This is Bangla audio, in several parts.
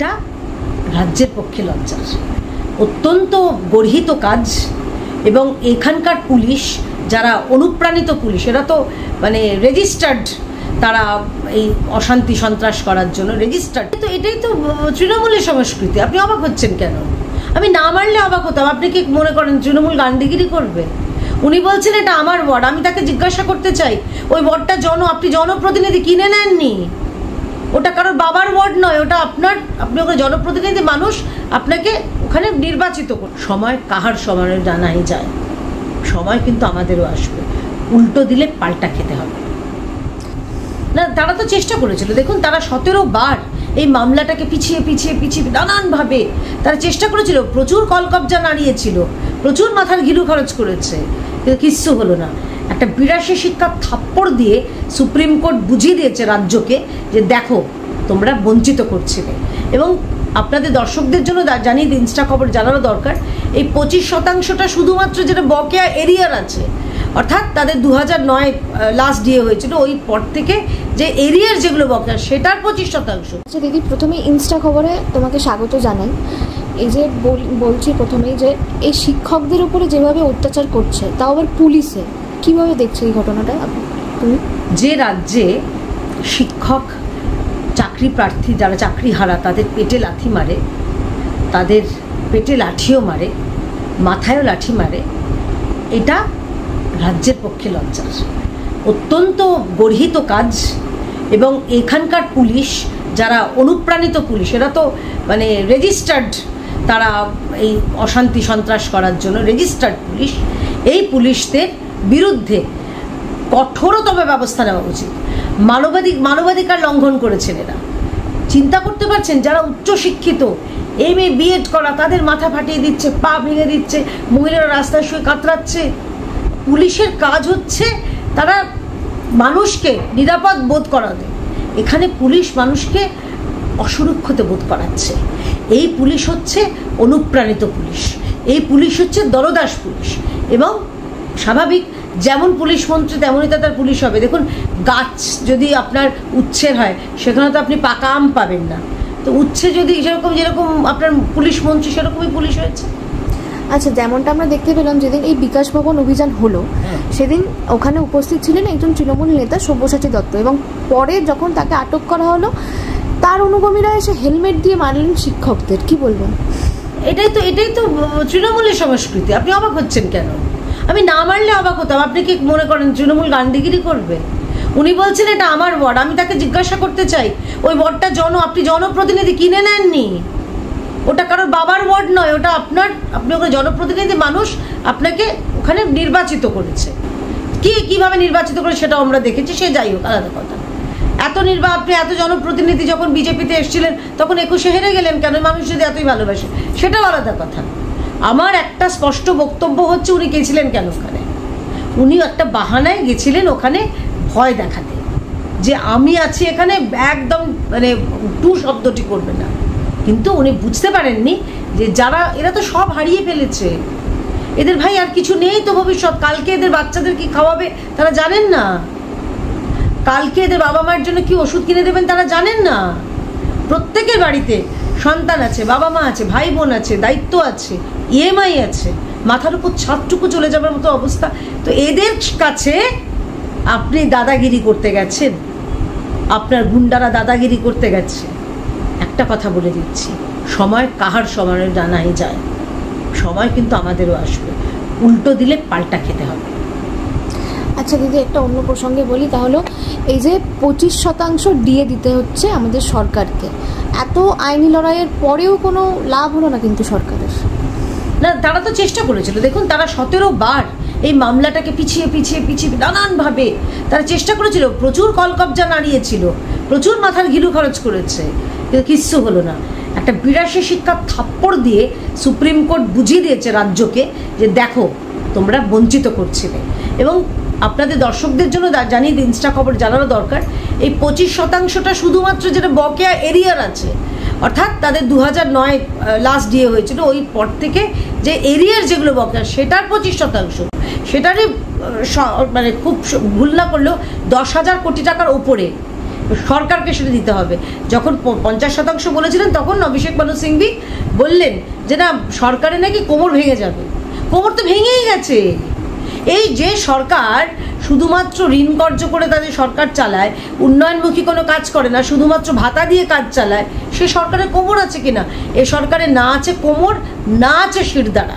এটা রাজ্যের পক্ষে লজ্জার অত্যন্ত গর্হিত কাজ। এবং এখানকার পুলিশ যারা অনুপ্রাণিত পুলিশ, এরা তো মানে রেজিস্টার্ড, তারা এই অশান্তি সন্ত্রাস করার জন্য রেজিস্টার্ড। তো এটাই তো তৃণমূলের সংস্কৃতি। আপনি অবাক হচ্ছেন কেন? আমি না মারলে অবাক হতাম। আপনি কি মনে করেন তৃণমূল গান্ডিগিরি করবে? উনি বলছেন এটা আমার ওয়ার্ড। আমি তাকে জিজ্ঞাসা করতে চাই, ওই ওয়ার্ডটা আপনি জনপ্রতিনিধি কিনে নেননি, ওটা কারোর বাবার ওয়ার্ড নয়, ওটা আপনার, আপনি ওখানে জনপ্রতিনিধি মানুষ, আপনাকে ওখানে নির্বাচিত করুন। সময় কাহার সমানে জানাই যায়, সময় কিন্তু আমাদেরও আসবে। উল্টো দিলে পাল্টা খেতে হবে না। তারা তো চেষ্টা করেছিল, দেখুন তারা 17 বার এই মামলাটাকে পিছিয়ে পিছিয়ে পিছিয়ে নানানভাবে তারা চেষ্টা করেছিল, প্রচুর কলকবজা নাড়িয়েছিল, প্রচুর মাথার ঘিলু খরচ করেছে, কিন্তু কিচ্ছু হলো না। একটা 82 শিক্ষা থাপ্পড় দিয়ে সুপ্রিম কোর্ট বুঝিয়ে দিয়েছে রাজ্যকে যে দেখো তোমরা বঞ্চিত করছিলে। এবং আপনাদের দর্শকদের জন্য জানিয়ে দিন, ইনস্টা খবর জানানো দরকার, এই 25% শুধুমাত্র যেটা বকেয়া এরিয়ার আছে, অর্থাৎ তাদের 2009 লাস্ট ডিএ হয়েছিল, ওই পর থেকে যে এরিয়ার যেগুলো বকেয়া সেটার 25%। আচ্ছা দিদি, প্রথমে ইনস্টা খবরে তোমাকে স্বাগত জানাই। এই যে বলছি প্রথমেই যে এই শিক্ষকদের উপরে যেভাবে অত্যাচার করছে, তাও আবার পুলিশে, কিভাবে দেখছে এই ঘটনাটা তুমি? যে রাজ্যে শিক্ষক চাকরি প্রার্থী যারা চাকরি হারা তাদের পেটে লাথি মারে, তাদের পেটে লাঠিও মারে, মাথায়ও লাঠি মারে, এটা রাজ্যের পক্ষে লজ্জার অত্যন্ত গর্হিত কাজ। এবং এখানকার পুলিশ যারা অনুপ্রাণিত পুলিশ, এরা তো মানে রেজিস্টার্ড, তারা এই অশান্তি সন্ত্রাস করার জন্য রেজিস্টার্ড পুলিশ। এই পুলিশদের বিরুদ্ধে কঠোরতম ব্যবস্থা নেওয়া উচিত। মানবাধিকার লঙ্ঘন করেছেন এরা। চিন্তা করতে পারছেন, যারা উচ্চশিক্ষিত, MA BEd করা, তাদের মাথা ফাটিয়ে দিচ্ছে, পা ভেঙে দিচ্ছে, মহিলারা রাস্তায় শুয়ে কাতরাচ্ছে। পুলিশের কাজ হচ্ছে তারা মানুষকে নিরাপদ বোধ করাবে, এখানে পুলিশ মানুষকে অসুরক্ষিত বোধ করাচ্ছে। এই পুলিশ হচ্ছে অনুপ্রাণিত পুলিশ, এই পুলিশ হচ্ছে দরদাস পুলিশ। এবং স্বাভাবিক, যেমন পুলিশ মন্ত্রী তেমনই তার পুলিশ হবে। দেখুন, গাছ যদি আপনার উচ্ছের হয়, সেখানে তো আপনি পাকা আম পাবেন না। তো উচ্ছে যদি যেরকম আপনার পুলিশ মন্ত্রী, সেরকমই পুলিশ হয়েছে। আচ্ছা, যেমনটা আমরা দেখতে পেলাম যেদিন এই বিকাশ ভবন অভিযান হলো, সেদিন ওখানে উপস্থিত ছিলেন একজন তৃণমূল নেতা সব্যসাচী দত্ত, এবং পরে যখন তাকে আটক করা হলো, তার অনুগামীরা এসে হেলমেট দিয়ে মারলেন শিক্ষকদের। কি বলবেন? এটাই তো তৃণমূলের সংস্কৃতি। আপনি অবাক হচ্ছেন কেন? আমি না মারলে অবাক হতাম। আপনি কি মনে করেন তৃণমূল গান্ডিগিরি করবে? উনি বলছেন এটা আমার ওয়ার্ড। আমি তাকে জিজ্ঞাসা করতে চাই, ওই ওয়ার্ডটা আপনি জনপ্রতিনিধি কিনে নেননি, ওটা কারোর বাবার ওয়ার্ড নয়, ওটা আপনার, আপনি ওখানে জনপ্রতিনিধি মানুষ, আপনাকে ওখানে নির্বাচিত করেছে। কিভাবে নির্বাচিত করে সেটাও আমরা দেখেছি, সে যাই হোক, আলাদা কথা। আপনি এত জনপ্রতিনিধি যখন বিজেপিতে এসেছিলেন, তখন 21-এ হেরে গেলেন কেন? মানুষ যদি এতই ভালোবাসে, সেটাও আলাদা কথা। আমার একটা স্পষ্ট বক্তব্য হচ্ছে, উনি গেছিলেন কেন ওখানে? উনি একটা বাহানায় গেছিলেন ওখানে ভয় দেখাতে, যে আমি আছি এখানে, একদম মানে টু শব্দটি করবে না। কিন্তু উনি বুঝতে পারেননি যে এরা তো সব হারিয়ে ফেলেছে, এদের ভাই আর কিছু নেই তো ভবিষ্যৎ। কালকে এদের বাচ্চাদের কি খাওয়াবে তারা জানেন না, কালকে এদের বাবা মায়ের জন্য কি ওষুধ কিনে দেবেন তারা জানেন না। প্রত্যেকের বাড়িতে সন্তান আছে, বাবা মা আছে, ভাই বোন আছে, দায়িত্ব আছে, EMI আছে, মাথার উপর ছাদটুকু চলে যাবার মতো অবস্থা। তো এদের কাছে আপনি দাদাগিরি করতে গেছেন, আপনার গুন্ডারা দাদাগিরি করতে গেছে। একটা কথা বলে দিচ্ছি, সময় কাহার সমানে জানাই যায়, সময় কিন্তু আমাদেরও আসবে। উল্টো দিলে পাল্টা খেতে হবে। আচ্ছা দিদি, একটা অন্য প্রসঙ্গে বলি তাহলে, এই যে 25% ডিএ দিতে হচ্ছে আমাদের সরকারকে, এত আইনি লড়াইয়ের পরেও কোনো লাভ হলো না কিন্তু সরকারের। না, তারা তো চেষ্টা করেছিল, দেখুন তারা 17 বার এই মামলাটাকে পিছিয়ে পিছিয়ে পিছিয়ে নানানভাবে তারা চেষ্টা করেছিল, প্রচুর কলকবজা নাড়িয়েছিল, প্রচুর মাথার ঘিলু খরচ করেছে, কিন্তু কিচ্ছু হলো না। একটা 82 শিক্ষা থাপ্পড় দিয়ে সুপ্রিম কোর্ট বুঝিয়ে দিয়েছে রাজ্যকে যে দেখো তোমরা বঞ্চিত করছিলে। এবং আপনাদের দর্শকদের জন্য জানিয়ে দিন, ইনস্টা খবর জানানো দরকার, এই 25% শুধুমাত্র যেটা বকেয়া এরিয়ার আছে, অর্থাৎ তাদের 2009 লাস্ট ডিএ হয়েছিল, ওই পর থেকে যে এরিয়ার যেগুলো বকেয়া সেটার 25%, সেটারই মানে খুব ভুল না করলেও 10,000 কোটি টাকার ওপরে সরকারকে সেটা দিতে হবে। যখন 50% বলেছিলেন তখন অভিষেক মানু সিংভি বললেন যে না, সরকারে নাকি কোমর ভেঙে যাবে। কোমর তো ভেঙেই গেছে। এই যে সরকার শুধুমাত্র ঋণ কর্য করে তাদের সরকার চালায়, উন্নয়নমুখী কোনো কাজ করে না, শুধুমাত্র ভাতা দিয়ে কাজ চালায়, সে সরকারের কোমর আছে কিনা? এ সরকারে না আছে কোমর, না আছে শিরদাঁড়া।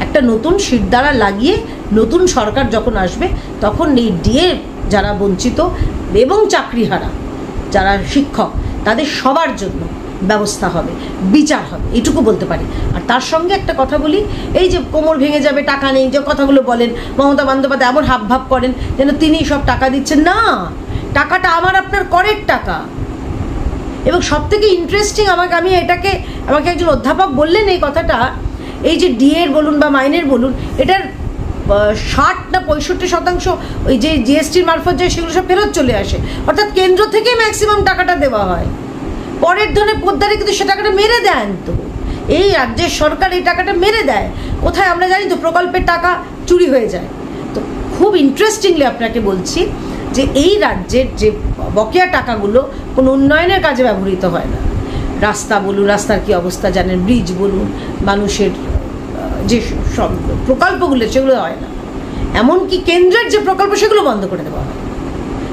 একটা নতুন শিরদাঁড়া লাগিয়ে নতুন সরকার যখন আসবে তখন এই ডিএ যারা বঞ্চিত এবং চাকরিহারা যারা শিক্ষক তাদের সবার জন্য ব্যবস্থা হবে, বিচার হবে, এটুকু বলতে পারি। আর তার সঙ্গে একটা কথা বলি, এই যে কোমর ভেঙে যাবে, টাকা নেই, যে কথাগুলো বলেন মমতা বন্দ্যোপাধ্যায় এমন হাবভাব করেন যেন তিনিই সব টাকা দিচ্ছেন। না, টাকাটা আমার আপনার করের টাকা। এবং সবথেকে ইন্টারেস্টিং আমাকে একজন অধ্যাপক বললেন এই কথাটা, এই যে ডিএর বলুন বা মাইনের বলুন, এটার 60 না 65% ওই যে জিএসটির মারফত যায় সেগুলো সব ফেরত চলে আসে। অর্থাৎ কেন্দ্র থেকে ম্যাক্সিমাম টাকাটা দেওয়া হয়, পরের ধরনে পোদ্দারে কিন্তু সে টাকাটা মেরে দেন। তো এই রাজ্যের সরকার এই টাকাটা মেরে দেয় কোথায় আমরা জানি তো, প্রকল্পের টাকা চুরি হয়ে যায়। তো খুব ইন্টারেস্টিংলি আপনাকে বলছি যে এই রাজ্যের যে বকেয়া টাকাগুলো কোনো উন্নয়নের কাজে ব্যবহৃত হয় না। রাস্তা বলুন, রাস্তার কি অবস্থা জানেন, ব্রিজ বলুন, মানুষের যে সব প্রকল্পগুলো সেগুলো হয় না, এমনকি কেন্দ্রের যে প্রকল্প সেগুলো বন্ধ করে দেওয়া হয়।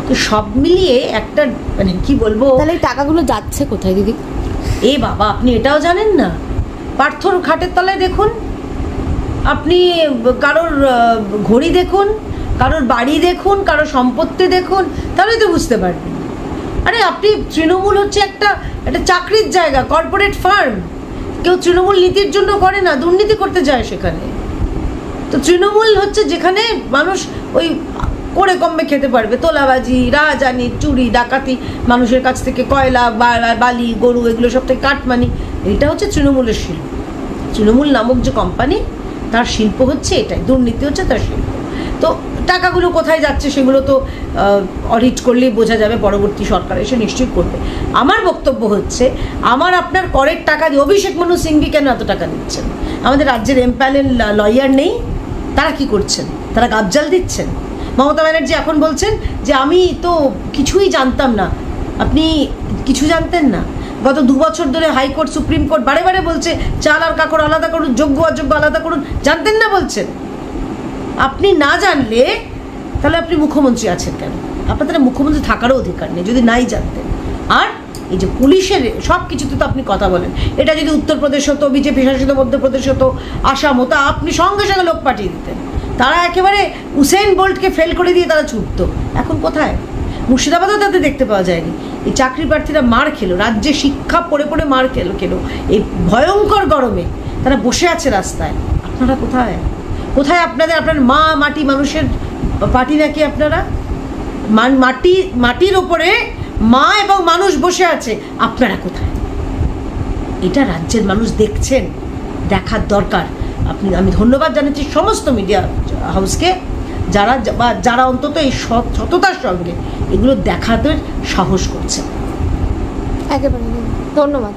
তো সব মিলিয়ে একটা মানে কি বলবো, তাহলে টাকাগুলো যাচ্ছে কোথায় দিদি? এ বাবা, আপনি এটাও জানেন না? পার্থর খাটের তলায় দেখুন, আপনি কারোর ঘড়ি দেখুন, কারোর বাড়ি দেখুন, কারোর সম্পত্তি দেখুন, তাহলেই তো বুঝতে পারবেন। আরে আপনি, তৃণমূল হচ্ছে একটা চাকরির জায়গা, কর্পোরেট ফার্ম। কেউ তৃণমূল নীতির জন্য করে না, দুর্নীতি করতে যায় সেখানে। তো তৃণমূল হচ্ছে যেখানে মানুষ ওই করে কমবে খেতে পারবে, তোলাবাজি, রাজানি, চুরি, ডাকাতি, মানুষের কাছ থেকে কয়লা, বালি, গরু, এগুলো সব থেকে কাটমানি, এটা হচ্ছে তৃণমূলের শিল্প। তৃণমূল নামক যে কোম্পানি, তার শিল্প হচ্ছে এটাই, দুর্নীতি হচ্ছে তার শিল্প। তো টাকাগুলো কোথায় যাচ্ছে সেগুলো তো অডিট করলেই বোঝা যাবে, পরবর্তী সরকার এসে নিশ্চয়ই করবে। আমার বক্তব্য হচ্ছে, আমার আপনার করের টাকা দিয়ে অভিষেক মানু সিংভি কেন এত টাকা দিচ্ছেন? আমাদের রাজ্যের এমপ্যানেল লয়ার নেই? তারা কি করছেন? তারা গাবজাল দিচ্ছেন। মমতা ব্যানার্জি এখন বলছেন যে আমি তো কিছুই জানতাম না। আপনি কিছু জানতেন না? গত 2 বছর ধরে হাইকোর্ট, সুপ্রিম কোর্ট বারে বারে বলছে চাল আর কাকড় আলাদা করুন, যোগ্য অযোগ্য আলাদা করুন, জানতেন না বলছেন। আপনি না জানলে তাহলে আপনি মুখ্যমন্ত্রী আছেন কেন? আপনাদের মুখ্যমন্ত্রী থাকারও অধিকার নেই যদি নাই জানতেন। আর এই যে পুলিশের সব কিছুতে তো আপনি কথা বলেন, এটা যদি উত্তরপ্রদেশ হতো, বিজেপি শাসিত মধ্যপ্রদেশ হতো, আসাম হতো, আপনি সঙ্গে সঙ্গে লোক পাঠিয়ে দিতেন। তারা একেবারে উসেইন বোল্টকে ফেল করে দিয়ে তারা ছুটত। এখন কোথায়? মুর্শিদাবাদেও তাদের দেখতে পাওয়া যায়নি। এই চাকরি প্রার্থীরা মার খেলো, রাজ্যে শিক্ষা পড়ে পড়ে মার খেলো, এই ভয়ঙ্কর গরমে তারা বসে আছে রাস্তায়। আপনারা কোথায়? কোথায় আপনাদের, আপনার মা মাটি, মানুষের পার্টি নাকি আপনারা? মাটির ওপরে মা এবং মানুষ বসে আছে, আপনারা কোথায়? এটা রাজ্যের মানুষ দেখছেন, দেখার দরকার। আমি ধন্যবাদ জানাচ্ছি সমস্ত মিডিয়া হাউসকে, যারা অন্তত এই সততার সঙ্গে এগুলো দেখাতে সাহস করছে। একেবারে ধন্যবাদ।